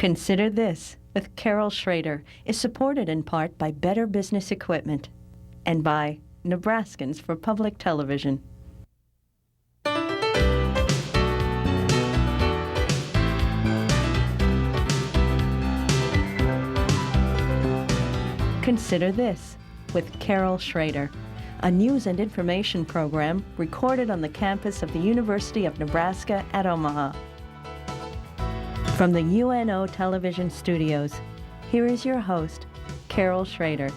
Consider This with Carol Schrader is supported in part by Better Business Equipment and by Nebraskans for Public Television. Consider This with Carol Schrader, a news and information program recorded on the campus of the University of Nebraska at Omaha. From the UNO television studios, here is your host, Carol Schrader.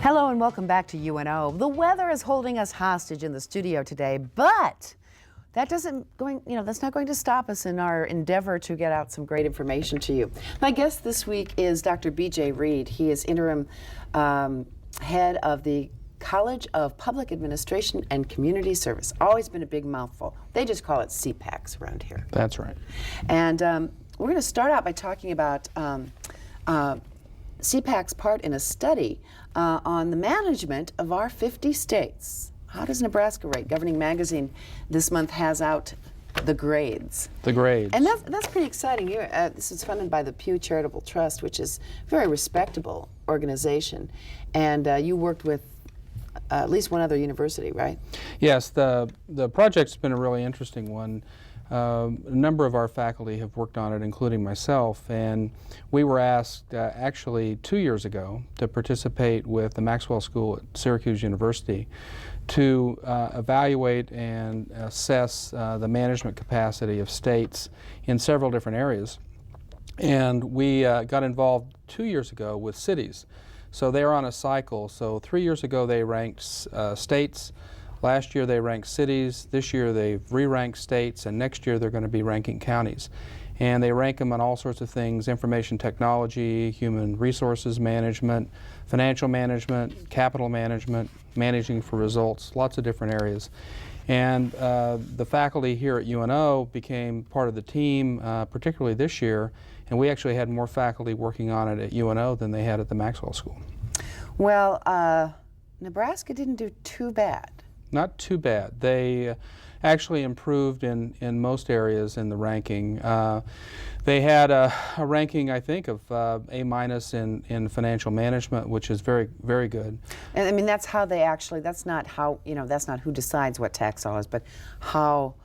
Hello and welcome back to UNO. The weather is holding us hostage in the studio today, but that's not going to stop us in our endeavor to get out some great information to you. My guest this week is Dr. B.J. Reed. He is interim head of the College of Public Administration and Community Service. Always been a big mouthful. They just call it CPACs around here. That's right. And we're going to start out by talking about CPAC's part in a study on the management of our 50 states. How does Nebraska rate? Governing Magazine this month has out the grades. The grades. And that's pretty exciting. This is funded by the Pew Charitable Trust, which is a very respectable organization. And you worked with at least one other university, right? Yes, the project's been a really interesting one. A number of our faculty have worked on it, including myself, and we were asked actually 2 years ago to participate with the Maxwell School at Syracuse University to evaluate and assess the management capacity of states in several different areas. And we got involved 2 years ago with cities. So they're on a cycle. So 3 years ago they ranked states. Last year they ranked cities. This year they've re-ranked states, and next year they're going to be ranking counties. And they rank them on all sorts of things: information technology, human resources management, financial management, capital management, managing for results, lots of different areas. And the faculty here at UNO became part of the team, particularly this year, and we actually had more faculty working on it at UNO than they had at the Maxwell School. Well, Nebraska didn't do too bad. Not too bad. They actually improved in most areas in the ranking. They had a ranking, I think, of A- in financial management, which is very, very good. And I mean, that's how they actually, that's not who decides what tax dollars, but how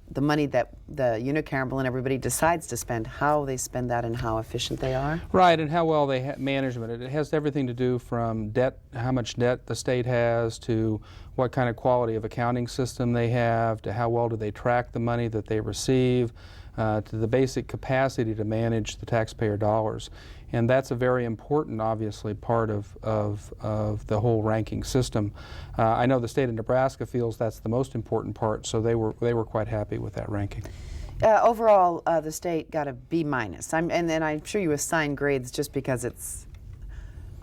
the money that the unicameral and everybody decides to spend, how they spend that and how efficient they are? Right, and how well they manage it. It has everything to do from debt, how much debt the state has, to what kind of quality of accounting system they have, to how well do they track the money that they receive, to the basic capacity to manage the taxpayer dollars. And that's a very important, obviously, part of the whole ranking system. I know the state of Nebraska feels that's the most important part, so they were quite happy with that ranking. Overall, the state got a B-. And then I'm sure you assign grades just because it's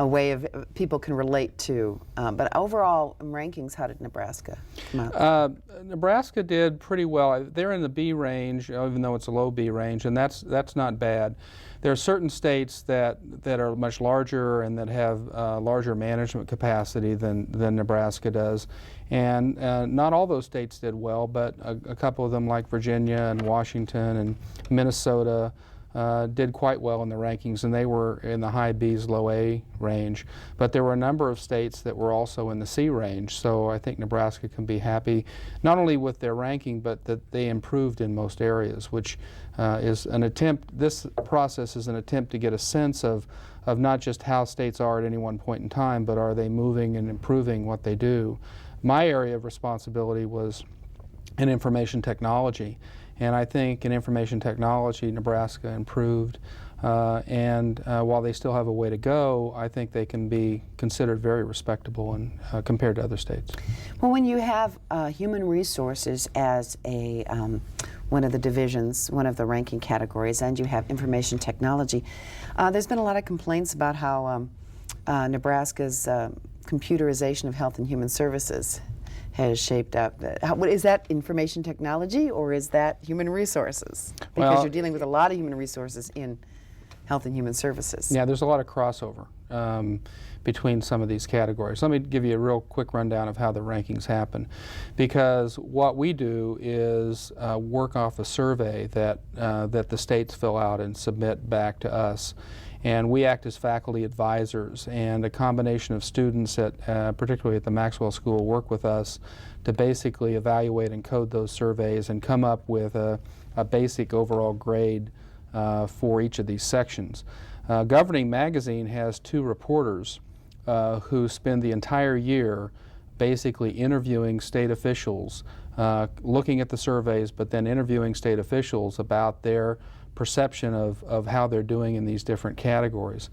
a way of people can relate to. But overall rankings, how did Nebraska come out? Nebraska did pretty well. They're in the B range, even though it's a low B range, and that's not bad. There are certain states that are much larger and that have larger management capacity than Nebraska does. And not all those states did well, but a couple of them, like Virginia and Washington and Minnesota, did quite well in the rankings, and they were in the high B's, low A range. But there were a number of states that were also in the C range, so I think Nebraska can be happy not only with their ranking, but that they improved in most areas, which is an attempt. This process is an attempt to get a sense of not just how states are at any one point in time, but are they moving and improving what they do. My area of responsibility was in information technology. And I think in information technology, Nebraska improved. And while they still have a way to go, I think they can be considered very respectable compared to other states. Well, when you have human resources as one of the divisions, one of the ranking categories, and you have information technology, there's been a lot of complaints about how Nebraska's computerization of health and human services has shaped up. Is that information technology or is that human resources? Because you're dealing with a lot of human resources in Health and Human Services. Yeah, there's a lot of crossover between some of these categories. Let me give you a real quick rundown of how the rankings happen, because what we do is work off a survey that the states fill out and submit back to us. And we act as faculty advisors, and a combination of students particularly at the Maxwell School, work with us to basically evaluate and code those surveys and come up with a basic overall grade for each of these sections. Governing Magazine has 2 reporters who spend the entire year basically interviewing state officials, looking at the surveys, but then interviewing state officials about their perception of how they're doing in these different categories.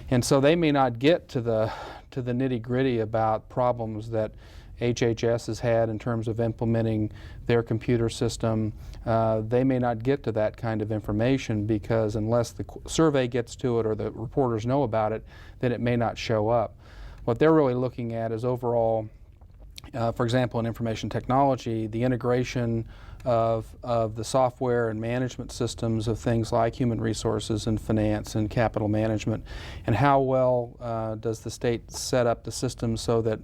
And so they may not get to the nitty-gritty about problems that HHS has had in terms of implementing their computer system. They may not get to that kind of information because unless the survey gets to it or the reporters know about it, then it may not show up. What they're really looking at is overall, for example, in information technology, the integration of the software and management systems of things like human resources and finance and capital management, and how well does the state set up the system so that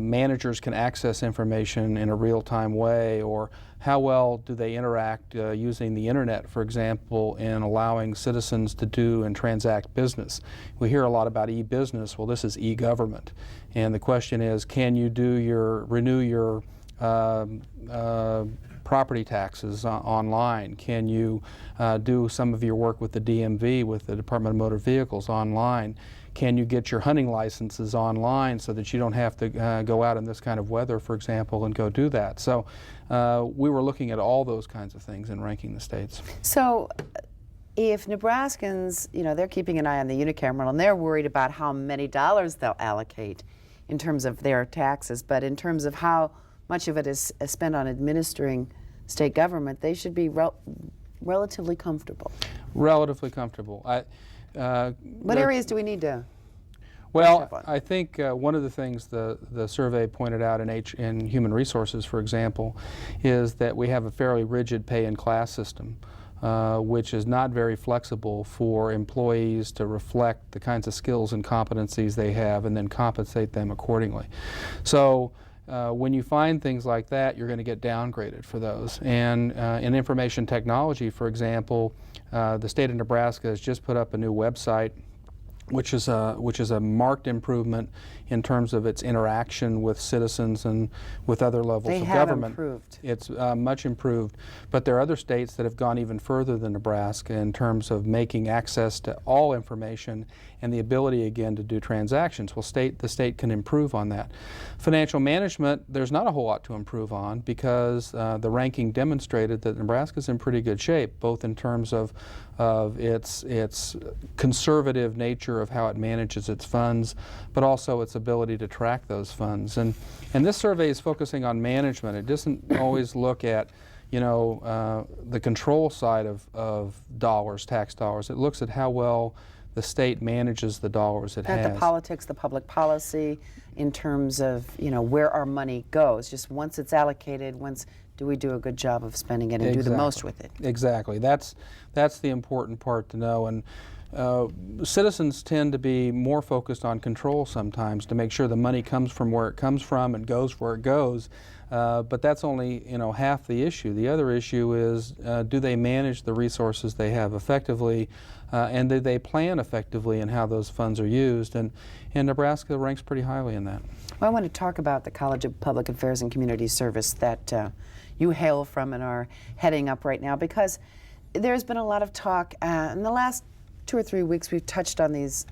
managers can access information in a real-time way, or how well do they interact using the internet, for example, in allowing citizens to do and transact business. We hear a lot about e-business. Well, this is e-government, and the question is, can you renew your property taxes online? Can you do some of your work with the DMV, with the Department of Motor Vehicles, online? Can you get your hunting licenses online so that you don't have to go out in this kind of weather, for example, and go do that? So we were looking at all those kinds of things in ranking the states. So if Nebraskans, they're keeping an eye on the unicameral and they're worried about how many dollars they'll allocate in terms of their taxes, but in terms of how much of it is spent on administering state government, they should be relatively comfortable. Relatively comfortable. What areas do we need to? Well, I think one of the things the survey pointed out in human resources, for example, is that we have a fairly rigid pay and class system, which is not very flexible for employees to reflect the kinds of skills and competencies they have and then compensate them accordingly. So when you find things like that, you're going to get downgraded for those. And in information technology, for example, the state of Nebraska has just put up a new website, which is a marked improvement in terms of its interaction with citizens and with other levels of government. Improved. It's much improved, but there are other states that have gone even further than Nebraska in terms of making access to all information and the ability again to do transactions. Well, the state can improve on that. Financial management, there's not a whole lot to improve on because the ranking demonstrated that Nebraska's in pretty good shape, both in terms of its conservative nature of how it manages its funds, but also its ability to track those funds. And this survey is focusing on management. It doesn't always look at the control side of dollars, tax dollars. It looks at how well the state manages the dollars it has. The politics, the public policy, in terms of where our money goes. Just once it's allocated, do we do a good job of spending it and do the most with it? Exactly. That's the important part to know. And citizens tend to be more focused on control sometimes to make sure the money comes from where it comes from and goes where it goes. But that's only half the issue. The other issue is do they manage the resources they have effectively, and do they plan effectively in how those funds are used? And Nebraska ranks pretty highly in that. Well, I want to talk about the College of Public Affairs and Community Service that you hail from and are heading up right now, because there's been a lot of talk in the last 2 or 3 weeks. We've touched on these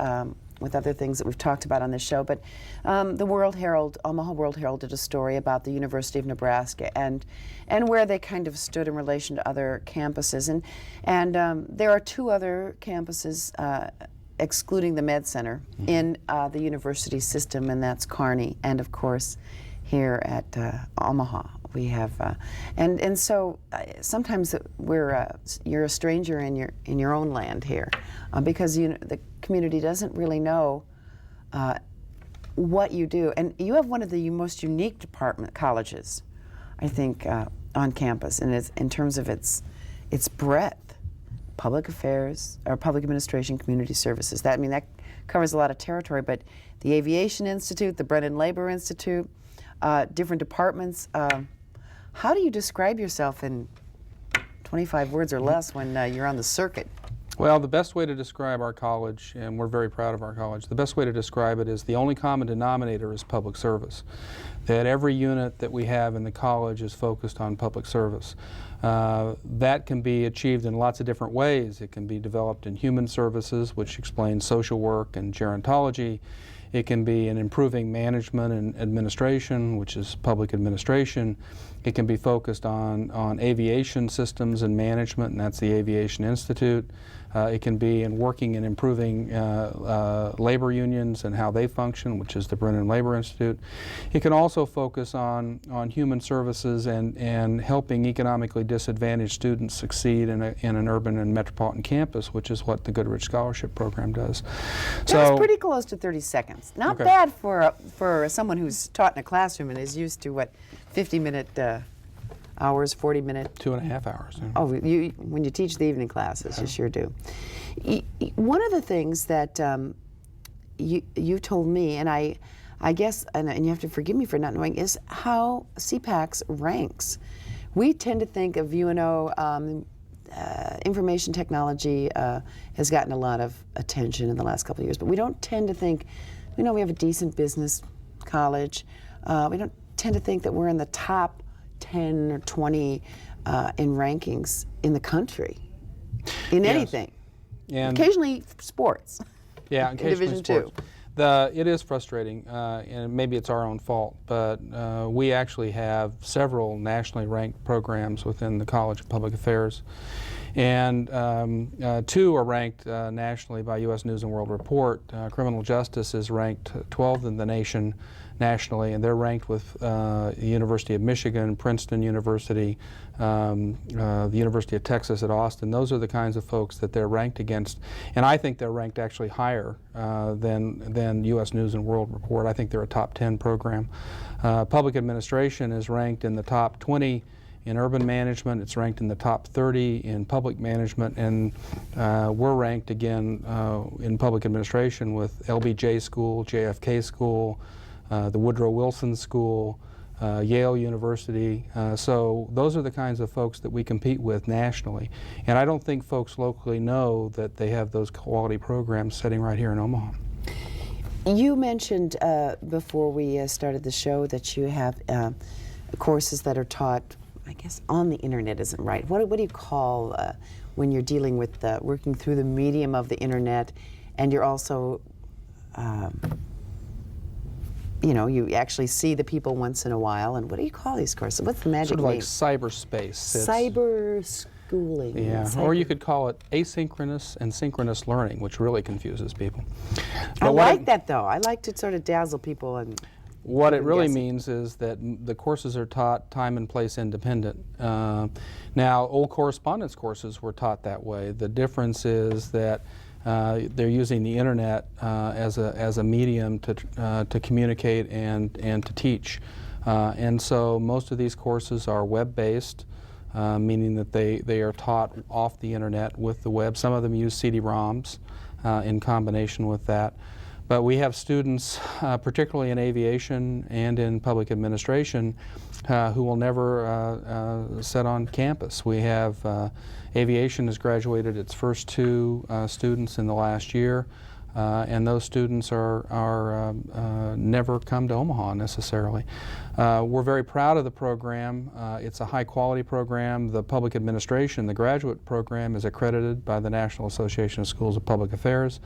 with other things that we've talked about on this show, but the World Herald, Omaha World Herald, did a story about the University of Nebraska and where they kind of stood in relation to other campuses. And there are 2 other campuses, excluding the Med Center, in the university system, and that's Kearney, and of course here at Omaha. We have, and so sometimes you're a stranger in your own land here, because the community doesn't really know what you do, and you have one of the most unique colleges, I think, on campus, and it's in terms of its breadth, public affairs, or public administration, community services. That, I mean, that covers a lot of territory, but the Aviation Institute, the Brennan Labor Institute, different departments. How do you describe yourself in 25 words or less when you're on the circuit? Well, the best way to describe our college, and we're very proud of our college, the best way to describe it is the only common denominator is public service. That every unit that we have in the college is focused on public service. That can be achieved in lots of different ways. It can be developed in human services, which explains social work and gerontology. It can be in improving management and administration, which is public administration. It can be focused on aviation systems and management, and that's the Aviation Institute. It can be in working and improving labor unions and how they function, which is the Brennan Labor Institute. It can also focus on human services and helping economically disadvantaged students succeed in an urban and metropolitan campus, which is what the Goodrich Scholarship Program does. That was pretty close to 30 seconds. Not Okay. bad for someone who's taught in a classroom and is used to, what, 50-minute hours, 40-minute? 2.5 hours. Yeah. Oh, when you teach the evening classes, you sure do. One of the things that you told me, and I guess, and you have to forgive me for not knowing, is how CPACS ranks. We tend to think of UNO, information technology has gotten a lot of attention in the last couple of years, but we don't tend to think, we have a decent business college. We don't tend to think that we're in the top 10 or 20 in rankings in the country, in Yes. anything. And Occasionally sports. yeah, in occasionally Division sports. II. It is frustrating, and maybe it's our own fault, but we actually have several nationally ranked programs within the College of Public Affairs. And 2 are ranked nationally by U.S. News and World Report. Criminal justice is ranked 12th in the nation nationally, and they're ranked with the University of Michigan, Princeton University, the University of Texas at Austin. Those are the kinds of folks that they're ranked against, and I think they're ranked actually higher than U.S. News and World Report. I think they're a top 10 program. Public administration is ranked in the top 20 in urban management. It's ranked in the top 30 in public management, and we're ranked again in public administration with LBJ School, JFK School, the Woodrow Wilson School, Yale University. So those are the kinds of folks that we compete with nationally. And I don't think folks locally know that they have those quality programs sitting right here in Omaha. You mentioned before we started the show that you have courses that are taught, I guess, on the internet isn't right. What do you call when you're dealing with working through the medium of the internet, and you're also, you actually see the people once in a while, and what do you call these courses? What's the magic Sort of like name? cyberspace. Cyber schooling. Yeah, or you could call it asynchronous and synchronous learning, which really confuses people. I But like that, though. I like to sort of dazzle people. And what it really guessing. means is that the courses are taught time and place independent. Now, old correspondence courses were taught that way. The difference is that they're using the internet as a medium to communicate and to teach. And so most of these courses are web-based, meaning that they are taught off the internet with the web. Some of them use CD-ROMs in combination with that. But we have students, particularly in aviation and in public administration, who will never sit on campus. We have aviation has graduated its first 2 students in the last year, and those students are never come to Omaha necessarily. We're very proud of the program. It's a high-quality program. The public administration, the graduate program, is accredited by the National Association of Schools of Public Affairs.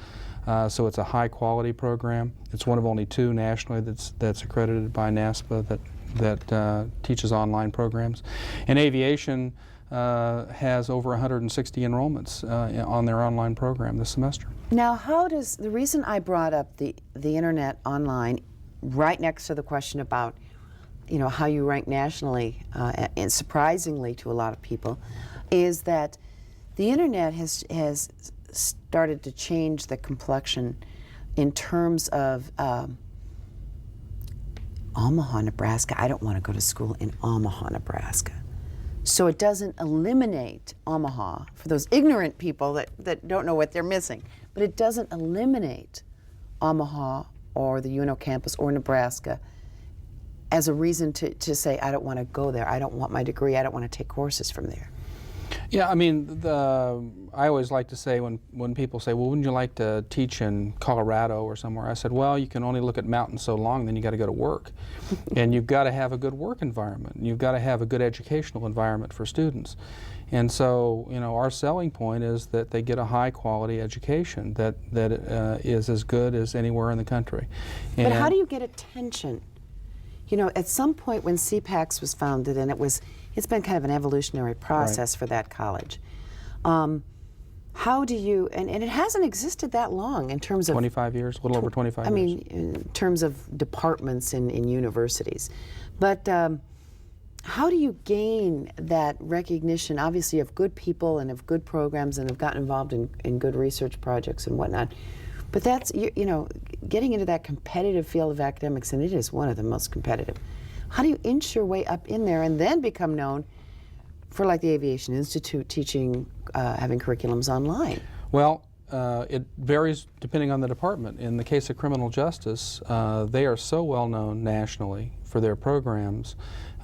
So it's a high-quality program. It's one of only 2 nationally that's accredited by NASPA that teaches online programs. And aviation has over 160 enrollments on their online program this semester. now, how does the reason I brought up the internet online, right next to the question about, how you rank nationally, and surprisingly to a lot of people, is that the internet has started to change the complexion in terms of Omaha, Nebraska. I don't want to go to school in Omaha, Nebraska. So it doesn't eliminate Omaha for those ignorant people that don't know what they're missing, but it doesn't eliminate Omaha or the UNO campus or Nebraska as a reason to say, I don't want to go there, I don't want my degree, I don't want to take courses from there. Yeah, I mean, I always like to say when people say, well, wouldn't you like to teach in Colorado or somewhere? I said, well, you can only look at mountains so long, then you got to go to work. And you've got to have a good work environment. You've got to have a good educational environment for students. And so, you know, our selling point is that they get a high quality education that is as good as anywhere in the country. But how do you get attention? You know, at some point when CPACS was founded, and it's been kind of an evolutionary process for that college. How do you, and it hasn't existed that long in terms of 25 years, a little over 25 years. I mean, in terms of departments in universities. But how do you gain that recognition, obviously, of good people and of good programs and have gotten involved in good research projects and whatnot? But that's, you know, getting into that competitive field of academics, and it is one of the most competitive. How do you inch your way up in there and then become known for, like, the Aviation Institute teaching, having curriculums online? Well, it varies depending on the department. In the case of criminal justice, they are so well known nationally for their programs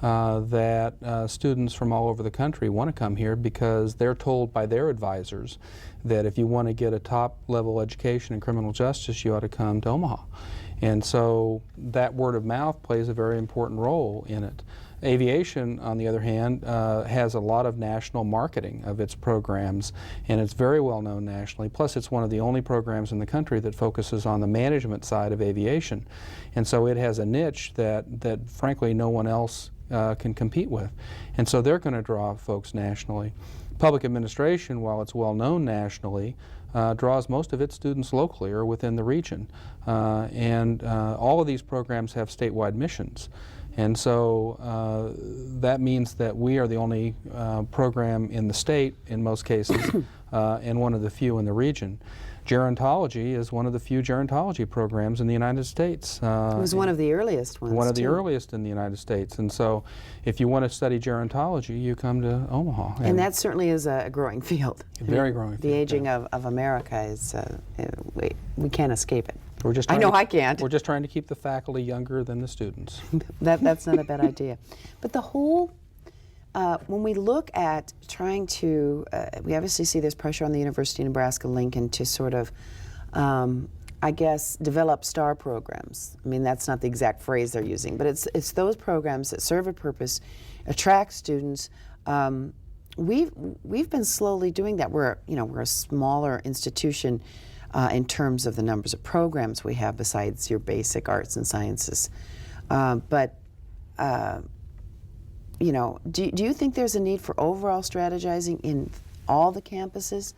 that students from all over the country want to come here because they're told by their advisors that if you want to get a top-level education in criminal justice, you ought to come to Omaha. And so that word of mouth plays a very important role in it. Aviation, on the other hand, has a lot of national marketing of its programs, and it's very well known nationally. Plus, it's one of the only programs in the country that focuses on the management side of aviation. And so it has a niche that frankly, no one else can compete with. And so they're going to draw folks nationally. Public administration, while it's well known nationally, draws most of its students locally or within the region. And all of these programs have statewide missions. And so that means that we are the only program in the state, in most cases, and one of the few in the region. Gerontology is one of the few gerontology programs in the United States. It was one of the earliest ones, One of the too. earliest in the United States. And so if you want to study gerontology, you come to Omaha. And that certainly is a growing field. Very growing field. The aging of America is, we can't escape it. We're just I know I can't. We're just trying to keep the faculty younger than the students. That's not a bad idea. But the whole, when we look at trying to, we obviously see there's pressure on the University of Nebraska-Lincoln to sort of, I guess, develop STAR programs. I mean, that's not the exact phrase they're using, but it's those programs that serve a purpose, attract students. We've been slowly doing that. We're a smaller institution in terms of the numbers of programs we have besides your basic arts and sciences. You know, do you think there's a need for overall strategizing in all the campuses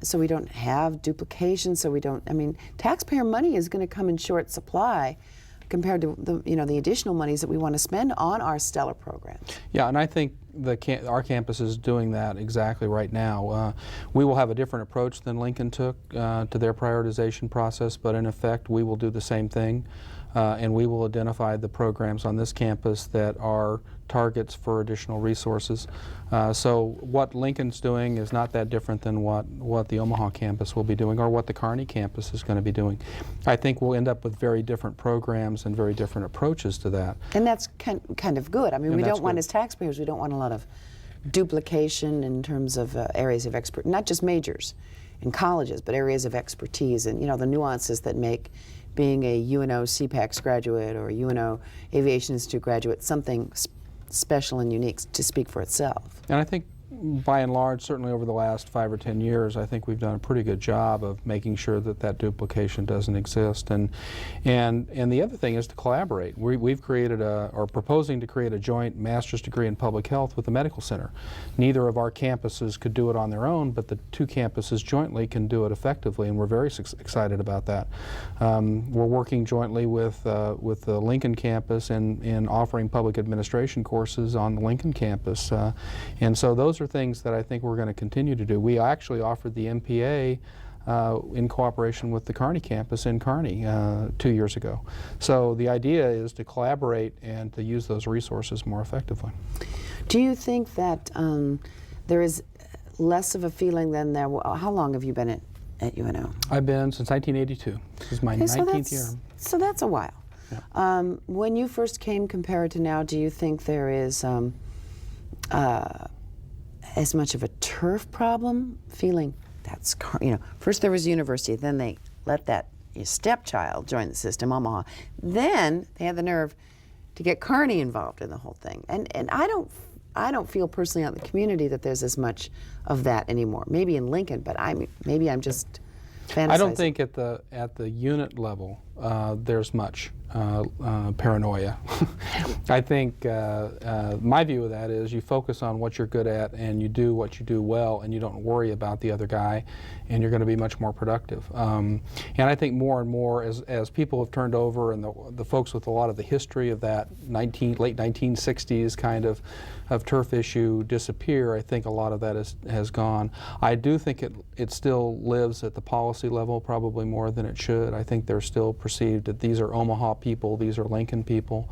so we don't have duplication, so we don't, I mean, taxpayer money is going to come in short supply compared to the additional monies that we want to spend on our stellar programs. Yeah, and I think our campus is doing that exactly right now. We will have a different approach than Lincoln took to their prioritization process, but in effect we will do the same thing. And we will identify the programs on this campus that are targets for additional resources. So what Lincoln's doing is not that different than what the Omaha campus will be doing or what the Kearney campus is going to be doing. I think we'll end up with very different programs and very different approaches to that. And that's kind of good. I mean, And we that's don't want, good. as taxpayers, we don't want a lot of duplication in terms of areas of expertise, not just majors in colleges, but areas of expertise and, the nuances that make being a UNO CPACS graduate or a UNO Aviation Institute graduate something special and unique to speak for itself. And I think by and large, certainly over the last 5 or 10 years, I think we've done a pretty good job of making sure that duplication doesn't exist. And the other thing is to collaborate. We've created or proposing to create a joint master's degree in public health with the medical center. Neither of our campuses could do it on their own, but the two campuses jointly can do it effectively, and we're very excited about that. We're working jointly with the Lincoln campus in offering public administration courses on the Lincoln campus. And so those are things that I think we're going to continue to do. We actually offered the MPA in cooperation with the Kearney campus in Kearney 2 years ago. So the idea is to collaborate and to use those resources more effectively. Do you think that there is less of a feeling than there? How long have you been at UNO? I've been since 1982. This is my Okay, 19th year. So that's a while. Yeah. When you first came compared to now, do you think there is as much of a turf problem? Feeling that's, first there was university, then they let that stepchild join the system, Omaha. Then they had the nerve to get Kearney involved in the whole thing. And I don't feel personally out in the community that there's as much of that anymore. Maybe in Lincoln, but maybe I'm just fantasizing. I don't think at the unit level there's much paranoia. I think my view of that is you focus on what you're good at and you do what you do well, and you don't worry about the other guy, and you're going to be much more productive. And I think more and more as people have turned over, and the folks with a lot of the history of that late 1960s kind of turf issue disappear, I think a lot of that has gone. I do think it still lives at the policy level probably more than it should. I think they're still perceived that these are Omaha people, these are Lincoln people.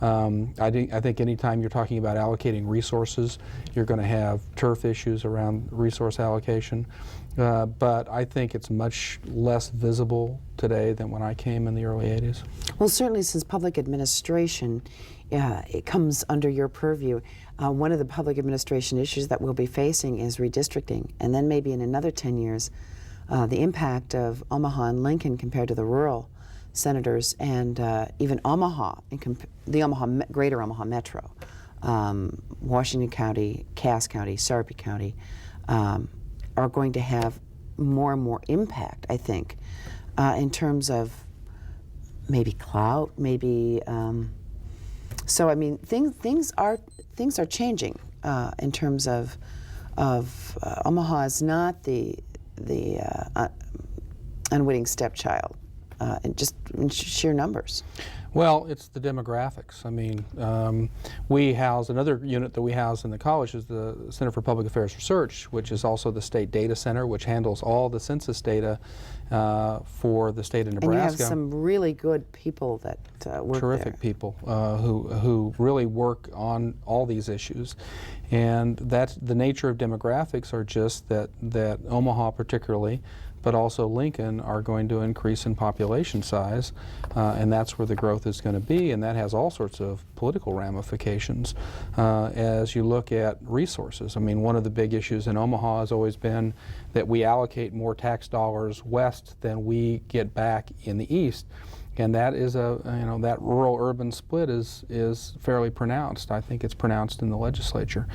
I think anytime you're talking about allocating resources, you're going to have turf issues around resource allocation. But I think it's much less visible today than when I came in the early 80s. Well, certainly since public administration, it comes under your purview. One of the public administration issues that we'll be facing is redistricting, and then maybe in another 10 years, the impact of Omaha and Lincoln compared to the rural senators, and even Omaha, the greater Omaha Metro, Washington County, Cass County, Sarpy County, are going to have more and more impact, I think, in terms of maybe clout, maybe. So I mean, things are changing in terms of Omaha is not the unwitting stepchild, and just in sheer numbers. Well, it's the demographics. I mean, we house another unit that we house in the college is the Center for Public Affairs Research, which is also the state data center, which handles all the census data for the state of Nebraska. And you have some really good people that work Terrific there. people who really work on all these issues. And that's the nature of demographics are just that Omaha particularly, but also Lincoln, are going to increase in population size, and that's where the growth is going to be, and that has all sorts of political ramifications as you look at resources. I mean, one of the big issues in Omaha has always been that we allocate more tax dollars west than we get back in the east. And that is that rural-urban split is fairly pronounced. I think it's pronounced in the legislature.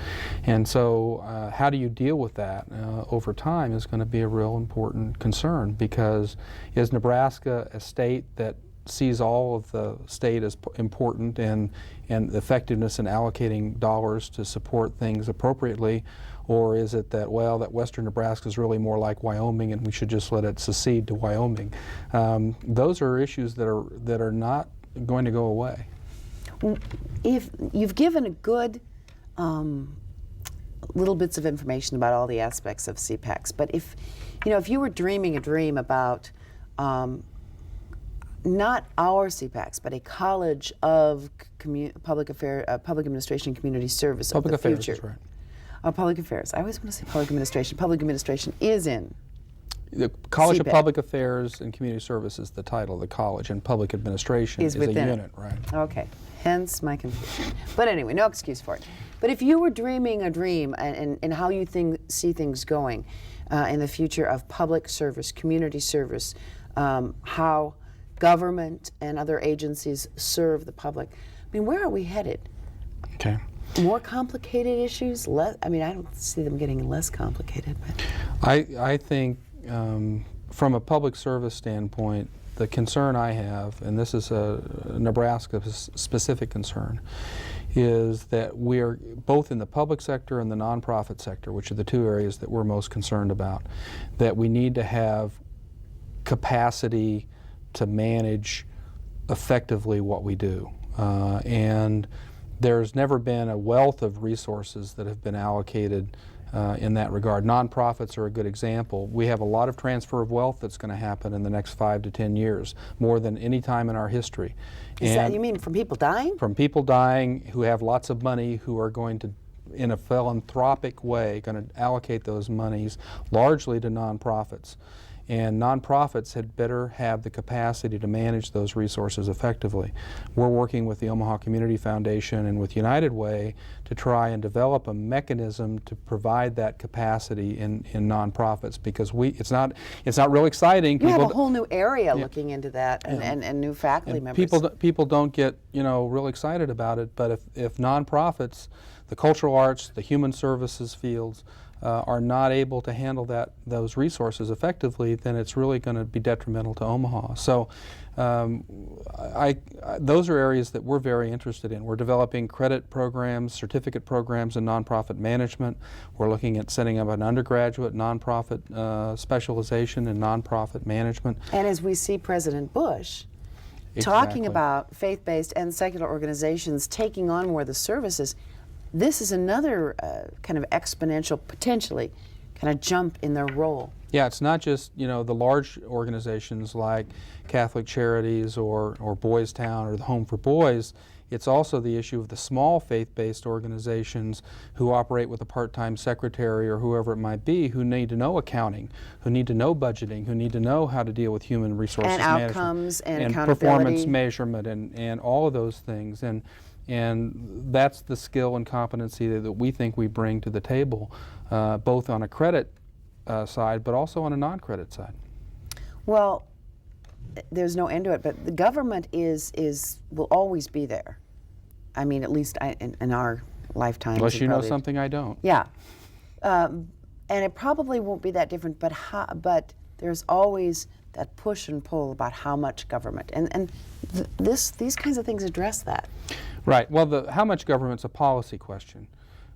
And so how do you deal with that over time is going to be a real important concern, because is Nebraska a state that sees all of the state as important and the effectiveness in allocating dollars to support things appropriately? Or is it that, well, that western Nebraska is really more like Wyoming and we should just let it secede to Wyoming? Those are issues that are not going to go away. If you've given a good little bits of information about all the aspects of CPACs, but if you were dreaming a dream about not our CPACs, but a college of public administration and community service of the future. Right. Public affairs. I always want to say public administration. Public administration is in the College CPAC. of Public Affairs and Community Service is the title of the college, and public administration is a unit, right? Okay, hence my confusion. But anyway, no excuse for it. But if you were dreaming a dream and how you see things going in the future of public service, community service, how government and other agencies serve the public, I mean, where are we headed? Okay. More complicated issues? I mean, I don't see them getting less complicated. But I think from a public service standpoint, the concern I have, and this is a Nebraska-specific concern, is that we're both in the public sector and the nonprofit sector, which are the two areas that we're most concerned about, that we need to have capacity to manage effectively what we do. And there's never been a wealth of resources that have been allocated in that regard. Nonprofits are a good example. We have a lot of transfer of wealth that's going to happen in the next 5 to 10 years, more than any time in our history. Is that, you mean from people dying? From people dying who have lots of money, who are going to in a philanthropic way, going to allocate those monies largely to nonprofits. And nonprofits had better have the capacity to manage those resources effectively. We're working with the Omaha Community Foundation and with United Way to try and develop a mechanism to provide that capacity in nonprofits, because it's not real exciting. You have a whole new area looking into that, and new faculty members. People don't get real excited about it, but if nonprofits, the cultural arts, the human services fields, are not able to handle those resources effectively, then it's really going to be detrimental to Omaha. So those are areas that we're very interested in. We're developing credit programs, certificate programs in nonprofit management. We're looking at setting up an undergraduate nonprofit specialization in nonprofit management. And as we see President Bush talking about faith-based and secular organizations taking on more of the services, this is another kind of exponential, potentially, kind of jump in their role. Yeah, it's not just the large organizations like Catholic Charities or Boys Town or the Home for Boys. It's also the issue of the small faith-based organizations who operate with a part-time secretary or whoever it might be, who need to know accounting, who need to know budgeting, who need to know how to deal with human resources management. And outcomes and accountability. Performance measurement and all of those things. And that's the skill and competency that we think we bring to the table, both on a credit side, but also on a non-credit side. Well, there's no end to it, but the government will always be there. I mean, at least in our lifetime. Unless you know something I don't. Yeah, and it probably won't be that different. But there's always that push and pull about how much government, and these kinds of things address that. Right. Well, how much government's a policy question.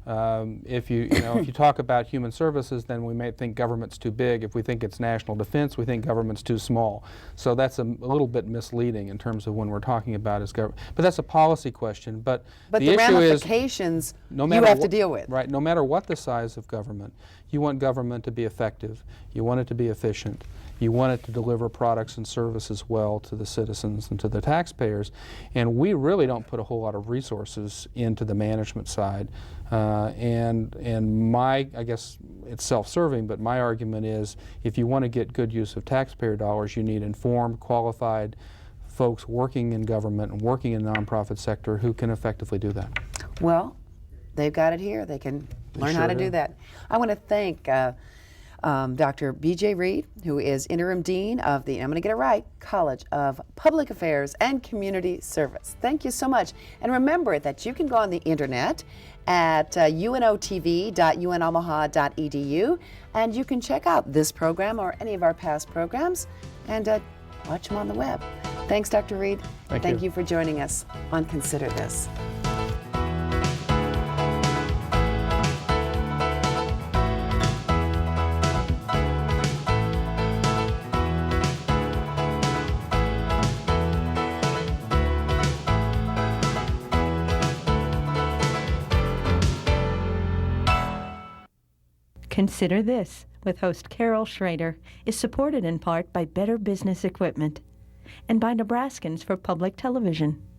If you talk about human services, then we may think government's too big. If we think it's national defense, we think government's too small. So that's a little bit misleading in terms of when we're talking about as government. But that's a policy question. But the issue ramifications is, no matter you have to deal with. Right. No matter what the size of government, you want government to be effective. You want it to be efficient. You want it to deliver products and services well to the citizens and to the taxpayers. And we really don't put a whole lot of resources into the management side. And I guess it's self-serving, but my argument is if you want to get good use of taxpayer dollars, you need informed, qualified folks working in government and working in the nonprofit sector who can effectively do that. Well, they've got it here. They can learn how to do that. I want to thank Dr. B.J. Reed, who is Interim Dean of the, I'm going to get it right, College of Public Affairs and Community Service. Thank you so much. And remember that you can go on the internet at unotv.unomaha.edu, and you can check out this program or any of our past programs and watch them on the web. Thanks, Dr. Reed. Thank you for joining us on Consider This. Consider This, with host Carol Schrader, is supported in part by Better Business Equipment and by Nebraskans for Public Television.